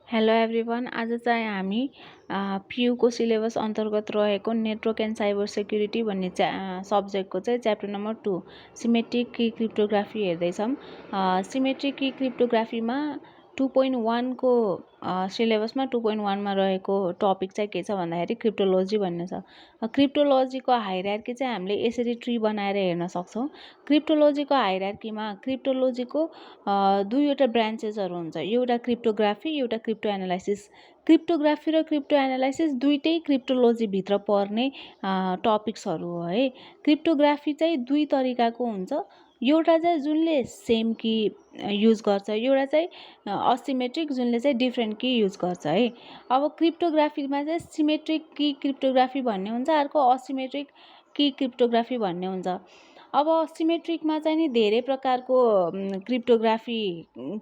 Hello everyone, आज चाहिँ हामी पियुको सिलेबस अन्तर्गत रहेको नेटवर्क एन्ड साइबर सेक्युरिटी भन्ने सब्जेक्टको चाहिँ chapter number 2 symmetric key cryptography हेर्दैछौँ। सिमेट्रिक की क्रिप्टोग्राफीमा 2.1 को सिलेबसमा 2.1 मा रहेको टपिक चाहिँ के छ भन्दाखेरि क्रिप्टोलोजी भन्ने छ। क्रिप्टोलोजीको हायरार्की चाहिँ हामीले यसरी ट्री बनाएर हेर्न सक्छौँ। क्रिप्टोलोजीको हायरार्कीमा क्रिप्टोलोजीको दुईवटा ब्रान्चेसहरू हुन्छ, एउटा क्रिप्टोग्राफी एउटा क्रिप्टो एनालाइसिस। क्रिप्टोग्राफी र क्रिप्टो एनालाइसिस दुईटै क्रिप्टोलोजीभित्र पर्ने टपिक्सहरू हो है। क्रिप्टोग्राफी चाहिँ दुई तरिकाको हुन्छ, एउटा चाहिँ जुनले सेम की युज गर्छ, एउटा चाहिँ असिमेट्रिक जुनले चाहिँ डिफ्रेन्ट की युज गर्छ है। अब क्रिप्टोग्राफीमा चाहिँ सिमेट्रिक की क्रिप्टोग्राफी भन्ने हुन्छ, अर्को असिमेट्रिक की क्रिप्टोग्राफी भन्ने हुन्छ। अब सिमेट्रिकमा चाहिँ नि धेरै प्रकारको क्रिप्टोग्राफी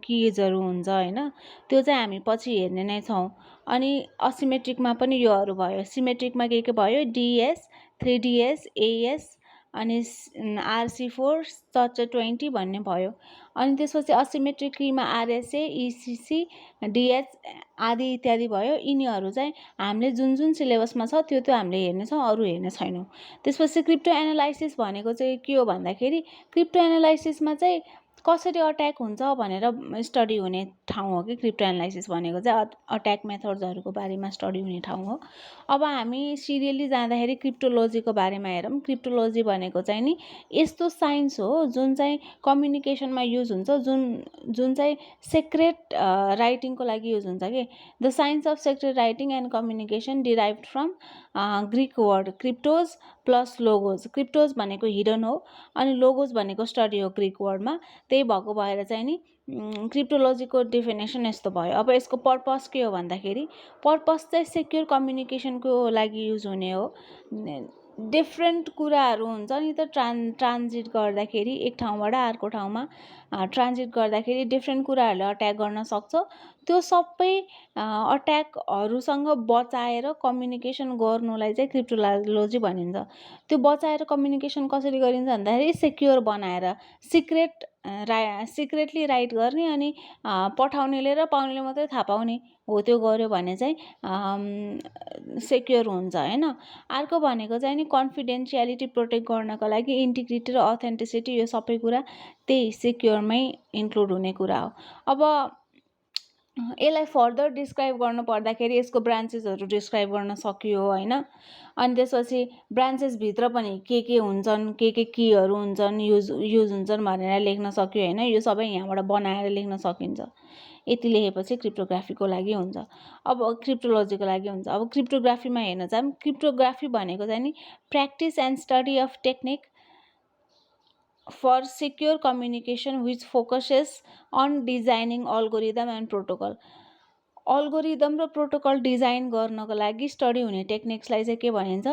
किजहरू हुन्छ होइन, त्यो चाहिँ हामी पछि हेर्ने नै छौँ। अनि असिमेट्रिकमा पनि योहरू भयो। सिमेट्रिकमा के भयो, डिएस, 3DS, एएस अनि RC4, स्ट्रक्चर 20 भन्ने भयो। अनि त्यसपछि असिमेट्रिक कीमा आरएसए, इसिसी, डिएच आदि इत्यादि भयो। यिनीहरू चाहिँ हामीले जुन जुन सिलेबसमा छ त्यो हामीले हेर्नेछौँ, अरू हेर्ने छैनौँ। त्यसपछि क्रिप्टो एनालाइसिस भनेको चाहिँ के हो भन्दाखेरि क्रिप्टो एनालाइसिसमा चाहिँ कसरी अट्याक हुन्छ भनेर स्टडी हुने ठाउँ हो कि क्रिप्टो एनालाइसिस भनेको चाहिँ अट्याक मेथड्सहरूको बारेमा स्टडी हुने ठाउँ हो। अब हामी सिरियली जाँदाखेरि क्रिप्टोलोजीको बारेमा हेरौँ। क्रिप्टोलोजी भनेको चाहिँ नि यस्तो साइन्स हो जुन चाहिँ कम्युनिकेसनमा युज हुन्छ, जुन चाहिँ सेक्रेट राइटिङको लागि युज हुन्छ कि। The science of secret writing and communication derived from Greek word kryptos plus logos. Kryptos भनेको हिडन हो अनि लोगोज भनेको स्टडी हो ग्रिक वर्डमा। त्यही भएको भएर चाहिँ नि क्रिप्टोलोजीको डेफिनेसन यस्तो भयो। अब यसको पर्पस के हो भन्दाखेरि पर्पस चाहिँ सेक्युर कम्युनिकेसनको लागि युज हुने हो। डिफ्रेन्ट कुराहरू हुन्छ नि त, ट्रान्जिट गर्दाखेरि एक ठाउँबाट अर्को ठाउँमा ट्रान्जिट गर्दाखेरि डिफ्रेन्ट कुराहरूले अट्याक गर्न सक्छ। त्यो सबै अट्याकहरूसँग बचाएर कम्युनिकेसन गर्नुलाई चाहिँ क्रिप्टोलोजी भनिन्छ। त्यो बचाएर कम्युनिकेसन कसरी गरिन्छ भन्दाखेरि सेक्युर बनाएर सिक्रेटली राइट गर्ने अनि पठाउनेले र पाउनेले मात्रै थाहा पाउने हो, त्यो गर्यो भने चाहिँ सेक्युर हुन्छ होइन। अर्को भनेको चाहिँ नि कन्फिडेन्सियालिटी प्रोटेक्ट गर्नको लागि इन्टिग्रिटी र अथेन्टिसिटी, यो सबै कुरा त्यही सेक्युरमै इन्क्लुड हुने कुरा हो। अब यसलाई फर्दर डिस्क्राइब गर्नु पर्दाखेरि यसको ब्रान्चेसहरू डिस्क्राइब गर्न सकियो होइन। अनि त्यसपछि ब्रान्चेसभित्र पनि के हुन्छन्, के कीहरू हुन्छन्, युज हुन्छन् भनेर लेख्न सक्यो होइन। यो सबै यहाँबाट बनाएर लेख्न सकिन्छ। यति लेखेपछि क्रिप्टोग्राफीको लागि हुन्छ। अब क्रिप्टोलोजीको लागि हुन्छ। अब क्रिप्टोग्राफीमा हेर्न चाहिँ क्रिप्टोग्राफी भनेको चाहिँ नि practice and study of technique for secure communication which focuses on designing algorithm and protocol। Algorithm र प्रोटोकल डिजाइन गर्नको लागि स्टडी हुने टेक्निक्सलाई चाहिँ के भनिन्छ,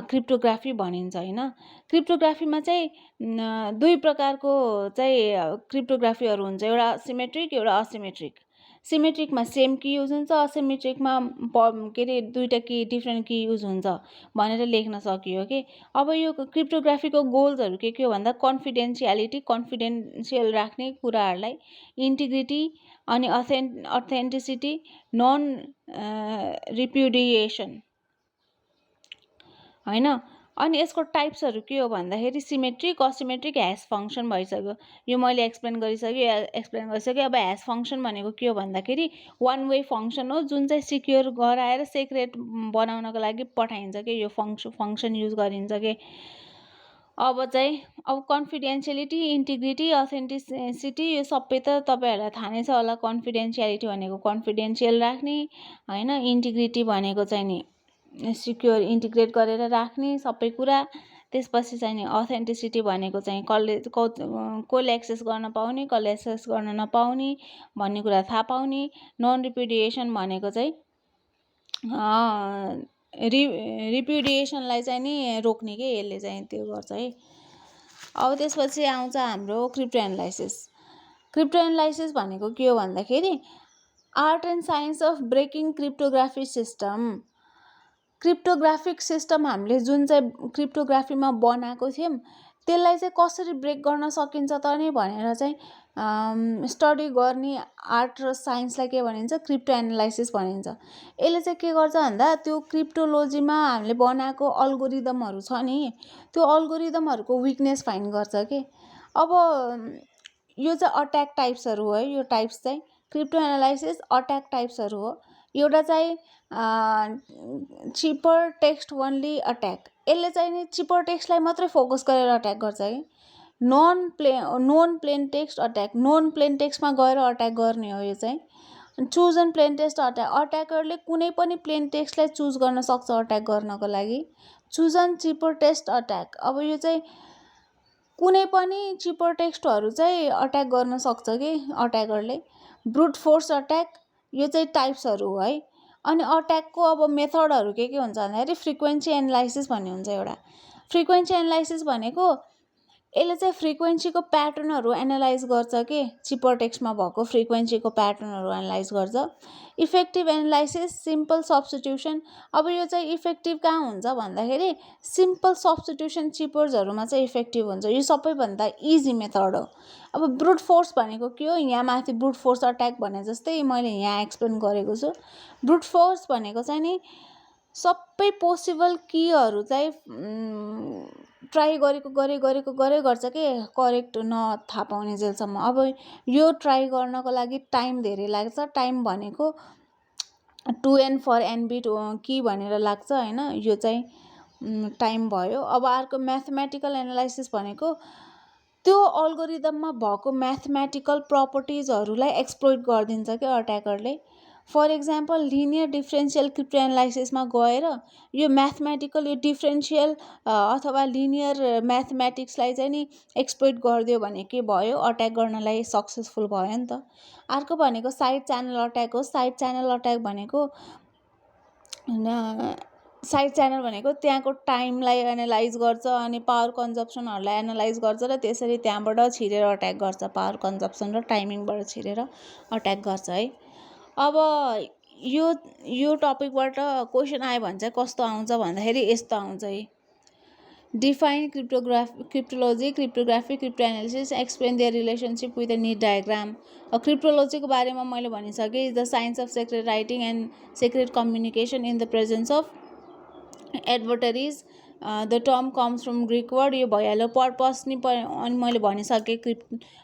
क्रिप्टोग्राफी भनिन्छ होइन। क्रिप्टोग्राफीमा चाहिँ दुई प्रकारको चाहिँ क्रिप्टोग्राफीहरू हुन्छ, एउटा सिमेट्रिक एउटा असिमेट्रिक। सिमेट्रिकमा सेम की युज हुन्छ, असिमेट्रिकमा के अरे दुईवटा की डिफ्रेन्ट की युज हुन्छ भनेर लेख्न सकियो कि। अब यो क्रिप्टोग्राफीको गोल्सहरू के हो भन्दा कन्फिडेन्सियालिटी, कन्फिडेन्सियल राख्ने कुराहरूलाई, इन्टिग्रिटी अनि अथेन्टिसिटी, नन रिप्युडिएसन होइन। अनि यसको टाइप्सहरू के हो भन्दाखेरि सिमेट्रिक, असिमेट्रिक, ह्यास फङ्सन भइसक्यो। यो मैले एक्सप्लेन गरिसकेँ। अब ह्यास फङ्सन भनेको के हो भन्दाखेरि वान वे फङ्सन हो, जुन चाहिँ सिक्योर गराएर सेक्रेट बनाउनको लागि पठाइन्छ कि, यो फङ्सन युज गरिन्छ कि। अब कन्फिडेन्सियलिटी, इन्टिग्रिटी, अथेन्टिसिटी, यो सबै त तपाईँहरूलाई थाहा नै छ होला। कन्फिडेन्सियलिटी भनेको कन्फिडेन्सियल राख्ने होइन, इन्टिग्रिटी भनेको चाहिँ नि सिक्योर इन्टिग्रेट गरेर राख्ने सबै कुरा। त्यसपछि चाहिँ नि अथेन्टिसिटी भनेको चाहिँ कसले एक्सेस गर्न पाउने, कसले एक्सेस गर्न नपाउने भन्ने कुरा थाहा पाउने। नन रिप्युडिएसन भनेको चाहिँ रिप्युडिएसनलाई चाहिँ नि रोक्ने के, यसले चाहिँ त्यो गर्छ है। अब त्यसपछि आउँछ हाम्रो क्रिप्टो एनालाइसिस। क्रिप्टो एनालाइसिस भनेको के हो भन्दाखेरि art and science of breaking cryptography system. Cryptographic system हामीले जुन चाहिँ क्रिप्टोग्राफीमा बनाएको थियौँ त्यसलाई चाहिँ कसरी ब्रेक गर्न सकिन्छ त नि भनेर चाहिँ स्टडी गर्ने आर्ट र साइन्सलाई के भनिन्छ, क्रिप्टो एनालाइसिस भनिन्छ। यसले चाहिँ के गर्छ भन्दा त्यो क्रिप्टोलोजीमा हामीले बनाएको अल्गोरिदमहरू छ नि, त्यो अल्गोरिदमहरूको विकनेस फाइन्ड गर्छ कि। अब यो चाहिँ अट्याक टाइप्सहरू हो है, यो टाइप्स चाहिँ क्रिप्टो एनालाइसिस अट्याक टाइप्सहरू हो। एउटा चाहिँ चिपर टेक्स्ट ओन्ली अट्याक, यसले चाहिँ नि चिपर टेक्स्टलाई मात्रै फोकस गरेर अट्याक गर्छ कि। Known plain text attack, known plain टेक्स्टमा गएर अट्याक गर्ने हो यो चाहिँ। Chosen plain text attack, अट्याकरले कुनै पनि प्लेन टेक्स्टलाई चुज गर्न सक्छ अट्याक गर्नको लागि। Choose and cheaper text attack, अब यो चाहिँ कुनै पनि चिपर टेक्स्टहरू चाहिँ अट्याक गर्न सक्छ कि अट्याकरले। ब्रुट फोर्स अट्याक, यो चाहिँ टाइप्सहरू हो है। अनि अट्याकको अब मेथडहरू के हुन्छ भन्दाखेरि फ्रिक्वेन्सी एनालाइसिस भन्ने हुन्छ एउटा। फ्रिक्वेन्सी एनालाइसिस भनेको यसले चाहिँ फ्रिक्वेन्सीको प्याटर्नहरू एनालाइज गर्छ कि, चिपर टेक्स्टमा भएको फ्रिक्वेन्सीको प्याटर्नहरू एनालाइज गर्छ। इफेक्टिभ एनालाइसिस, सिम्पल सब्स्टिट्युसन, अब यो चाहिँ इफेक्टिभ कहाँ हुन्छ भन्दाखेरि सिम्पल सब्स्टिट्युसन चिपर्सहरूमा चाहिँ इफेक्टिभ हुन्छ। यो सबैभन्दा इजी मेथड हो। अब ब्रुट फोर्स भनेको के हो, यहाँ माथि ब्रुट फोर्स अट्याक भने जस्तै मैले यहाँ एक्सप्लेन गरेको छु। ब्रुट फोर्स भनेको चाहिँ नि सबै पोसिबल कीहरू चाहिँ ट्राई गरेको गर्छ कि करेक्ट नथाहा पाउने जेलसम्म। अब यो ट्राई गर्नको लागि टाइम धेरै लाग्छ। टाइम भनेको 2n फर n बिट की भनेर लाग्छ होइन, यो चाहिँ टाइम भयो। अब अर्को म्याथमेटिकल एनालाइसिस भनेको त्यो अल्गोरिदममा भएको म्याथमेटिकल प्रपर्टिजहरूलाई एक्सप्लोइट गरिदिन्छ कि अट्याकरले। For example linear differential crypto एनालाइसिसमा गएर यो म्याथमेटिकल, यो डिफ्रेन्सियल अथवा लिनियर म्याथमेटिक्सलाई चाहिँ नि एक्सप्लोइट गरिदियो भने के भयो, अट्याक गर्नलाई सक्सेसफुल भयो नि त। अर्को भनेको साइड च्यानल अट्याक हो। साइड च्यानल अट्याक भनेको त्यहाँको टाइमलाई एनालाइज गर्छ अनि पावर कन्जप्सनहरूलाई एनालाइज गर्छ र त्यसरी त्यहाँबाट छिरेर अट्याक गर्छ। पावर कन्जप्सन र टाइमिङबाट छिरेर अट्याक गर्छ है। अब यो टपिकबाट क्वेसन आयो भने चाहिँ कस्तो आउँछ भन्दाखेरि यस्तो आउँछ है। Define cryptology, cryptography, crypto analysis, explain their relationship with a neat diagram. क्रिप्टोलोजीको बारेमा मैले भनिसकेँ। The science of secret writing and secret communication in the presence of adversaries. The term comes from Greek word, यो भइहाल्यो। Purpose नि अनि मैले भनिसकेँ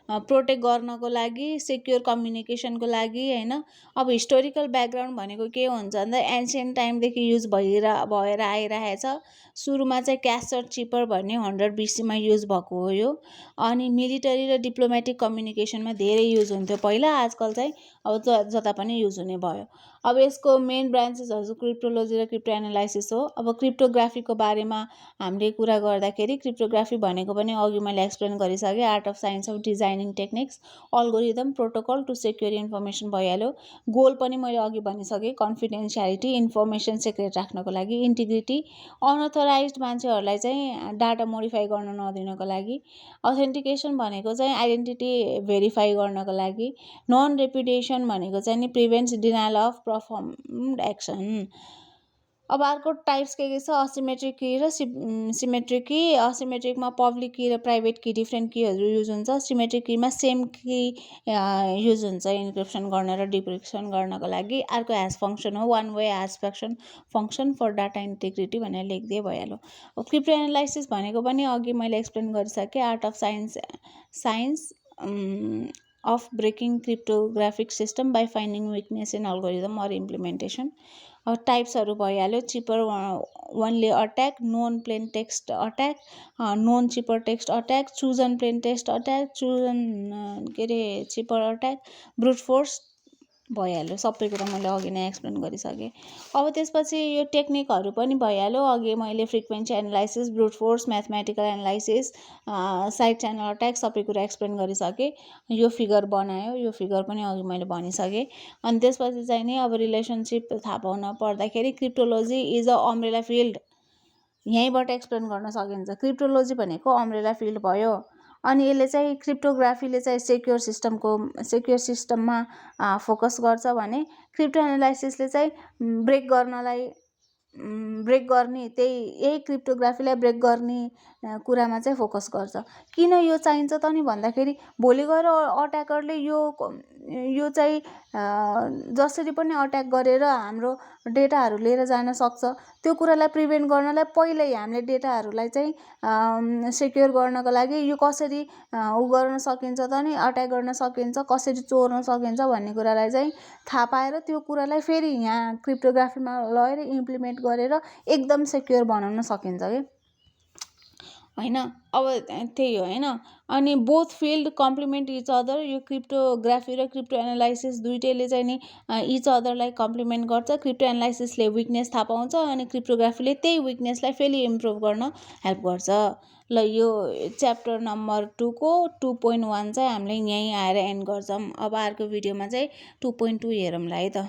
प्रोटेक्ट गर्नको लागि, सेक्योर कम्युनिकेसनको लागि होइन। अब हिस्टोरिकल ब्याकग्राउन्ड भनेको के हुन्छ भन्दा एन्सियन्ट टाइमदेखि युज भएर आइरहेछ। सुरुमा चाहिँ क्यासर चिपर भन्ने 100 BC मा युज भएको हो यो। अनि मिलिटरी र डिप्लोमेटिक कम्युनिकेसनमा धेरै युज हुन्थ्यो पहिला, आजकल चाहिँ अब जता पनि युज हुने भयो। अब यसको मेन ब्रान्चेसहरू क्रिप्टोलोजी र क्रिप्टो एनालाइसिस हो। अब क्रिप्टोग्राफीको बारेमा हामीले कुरा गर्दाखेरि क्रिप्टोग्राफी भनेको पनि अघि मैले एक्सप्लेन गरिसकेँ। Art of science of designing techniques, algorithm, protocol to secure information भइहाल्यो। गोल पनि मैले अघि भनिसकेँ, कन्फिडेन्सियालिटी, इन्फर्मेसन सेक्रेट राख्नको लागि, इन्टिग्रिटी, अनअथोराइज्ड मान्छेहरूलाई चाहिँ डाटा मोडिफाई गर्न नदिनको लागि, अथेन्टिकेसन भनेको चाहिँ आइडेन्टिटी भेरिफाई गर्नको लागि, नन रेपुटेसन भनेको चाहिँ नि प्रिभेन्ट्स डिनायल अफ परफर्म्ड एक्सन। अब अर्को टाइप्स के छ, असिमेट्रिक की र सिमेट्रिक की। असिमेट्रिकमा पब्लिक की र प्राइभेट की डिफ्रेन्ट कीहरू युज हुन्छ। सिमेट्रिक कीमा सेम की युज हुन्छ इन्क्रिप्सन गर्न र डिक्रिप्सन गर्नको लागि। अर्को ह्यास फङ्सन हो, one way hash function for data integrity भनेर लेखिदिए भइहाल्यो। क्रिप्टो एनालाइसिस भनेको पनि अघि मैले एक्सप्लेन गरिसकेँ। Art of science of breaking cryptographic system by finding weakness in algorithm or implementation. टाइप्सहरू भइहाल्यो। Cipher only attack, known plain text attack, known cipher text attack, chosen plain text attack, cipher attack, brute force भइहाल्यो। सबै कुरा मैले अघि नै explain गरिसकेँ। अब त्यसपछि यो टेक्निकहरू पनि भइहाल्यो। अघि मैले frequency analysis, brute force, mathematical analysis, side channel attack सबै कुरा एक्सप्लेन गरिसकेँ। यो फिगर बनायो, यो फिगर पनि अघि मैले भनिसकेँ। अनि त्यसपछि चाहिँ नि अब रिलेसनसिप थाहा पाउन पर्दाखेरि क्रिप्टोलोजी इज अ अम्ब्रेला फिल्ड, यहीँबाट एक्सप्लेन गर्न सकिन्छ। क्रिप्टोलोजी भनेको अम्ब्रेला फिल्ड भयो। अनि यसले चाहिँ क्रिप्टोग्राफीले चाहिँ सेक्योर सिस्टममा फोकस गर्छ भने क्रिप्टो एनालाइसिसले चाहिँ ब्रेक गर्नलाई ब्रेक गर्ने यही क्रिप्टोग्राफीलाई ब्रेक गर्ने कुरामा चाहिँ फोकस गर्छ। किन यो चाहिन्छ त नि भन्दाखेरि भोलि गएर अट्याकरले यो चाहिँ जसरी पनि अट्याक गरेर हाम्रो डेटाहरू लिएर जान सक्छ। त्यो कुरालाई प्रिभेन्ट गर्नलाई पहिल्यै हामीले डेटाहरूलाई चाहिँ सेक्योर गर्नको लागि यो कसरी गर्न सकिन्छ त नि, अट्याक गर्न सकिन्छ, कसरी चोर्न सकिन्छ भन्ने कुरालाई चाहिँ थाहा पाएर त्यो कुरालाई फेरि यहाँ क्रिप्टोग्राफीमा लगेर इम्प्लिमेन्ट गरेर एकदम सेक्योर बनाउन सकिन्छ के होइन। अब त्यही हो होइन। अनि both field complement each other. यो क्रिप्टोग्राफी र क्रिप्टो एनालाइसिस दुइटैले चाहिँ नि इच अदरलाई कम्प्लिमेन्ट गर्छ। क्रिप्टो एनालाइसिसले विकनेस थाहा पाउँछ अनि क्रिप्टोग्राफीले त्यही विकनेसलाई फेरि इम्प्रुभ गर्न हेल्प गर्छ। ल यो च्याप्टर नम्बर 2 को 2.1 चाहिँ हामीले यहीँ आएर एन्ड गर्छौँ। अब अर्को भिडियोमा चाहिँ 2.2 हेरौँला है त।